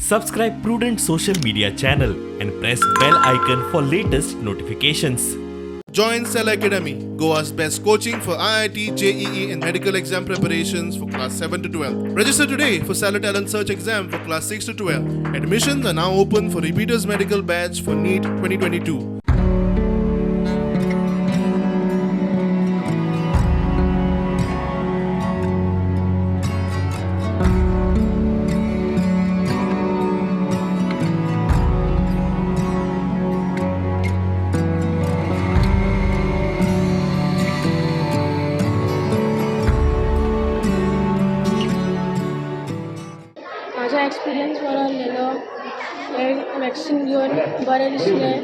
Subscribe Prudent social media channel and press bell icon for latest notifications. Join Cell Academy, Goa's best coaching for IIT, JEE and medical exam preparations for class 7 to 12. Register today for Salad Talent Search exam for class 6 to 12. Admissions are now open for repeaters medical batch for NEET 2022. माझा experience बरो आसलेलो हे vaccine घेवन बरें दिसलें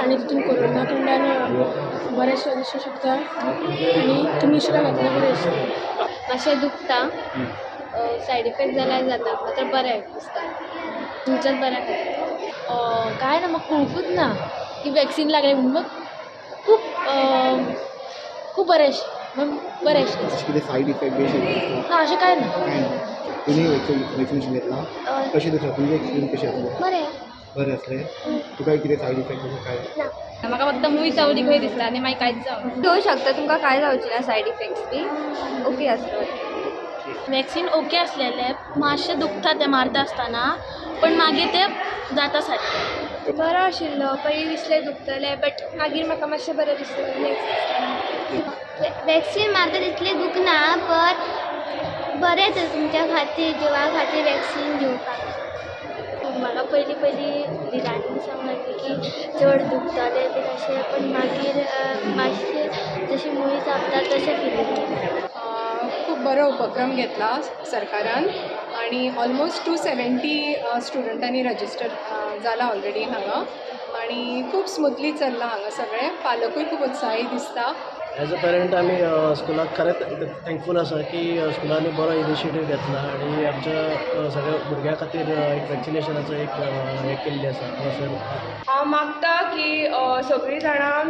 आनी तितून corona कडल्यान बरेंशें दिसूं शकता आनी तुमी इश्टां घातल्यार बरें दिसता. मातशें दुखता सायड इफेक्ट जाल्यार जाता मात्र बरें दिसता. तुमच्यात बरें खातीर काय ना म्हाका कळुकूच ना की वॅक्सीन लागलें म्हणून मग खूब बरें बरें जशें कितें सायड इफेक्ट बी ना अशें काय ना. काय ना तुमी वॅक्सिनेशन घेतलां कशें दिसता तुमचें एक्सपिरियन्स कशें आसलें बरें बरें आसलें तुका कितें सायड इफेक्ट असो काय ना म्हाका फक्त मूय चावली खंय दिसता आनी मागीर कांयच जावं घेवं शकता तुमकां काय जावचें ना सायड इफेक्ट्स बी ओके आसलो. वॅक्सीन ओके आसलेलें मातशें दुखता तें मारता आसतना पण मागीर तें जाता सारकें. बरो आशिल्लो पयलीं दिसलें दुखतलें बट मागीर म्हाका मातशें बरें दिसलें. वॅक्सीन मारता तितलें दुखना पर बरें तर तुमच्या खातीर जिवा खातीर वॅक्सीन घेवपाक. म्हाका पयलीं दिरांनी सांगलें की चड दुखतलें बी अशें पण मागीर मातशें जशी मुळी चाबता तशें फिलींग. खूप बरो उपक्रम घेतला सरकारान आणि ऑलमोस्ट 270 स्टुडंटांनी रजिस्टर जाला ऑलरेडी हांगा आणि खूप स्मूथली चल्लां हांगा सगळें. पालकूय खूप उत्साही दिसता. ॲज अ पेरंट आमी स्कुलाक खरेंच थँकफूल आसा की स्कुलांनी बरो इनिशिएटीव घेतला आणि आमच्या सगळ्या भुरग्यां खातीर एक वॅक्सिनेशनाचो एक हें केल्ली आसा हांगासर. हांव मागता की सगळीं जाणां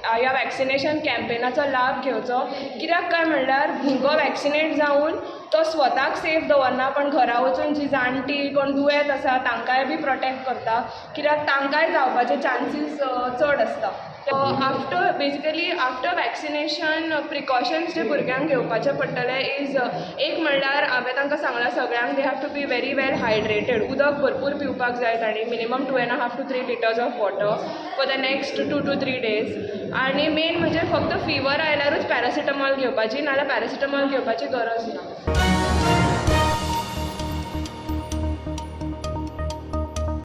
ह्या वॅक्सिनेशन कॅम्पेनाचो लाभ घेवचो. कित्याक काय म्हणल्यार भुरगो वॅक्सिनेट जावन तो स्वताक सेफ दवरना पण घरा वचून जी जाणटी कोण दुयेंत आसा तांकांय बी प्रोटेक्ट करता कित्याक तांकांय जावपाचे चान्सीस चड आसता. आफ्टर वॅक्सिनेशन प्रिकॉशन्स जे भुरग्यांक घेवपाचे पडटले इज एक म्हणल्यार हांवें तांकां सांगलां सगळ्यांक they have to be very well hydrated. उदक भरपूर पिवपाक जाय तांणी minimum 2.5 to 3 liters of water for the next 2 to 3 days. आनी मेन म्हणजे फक्त फिवर आयल्यारूच पॅरासिटामॉल घेवपाची नाजाल्यार पॅरासिटामॉल घेवपाची गरज ना.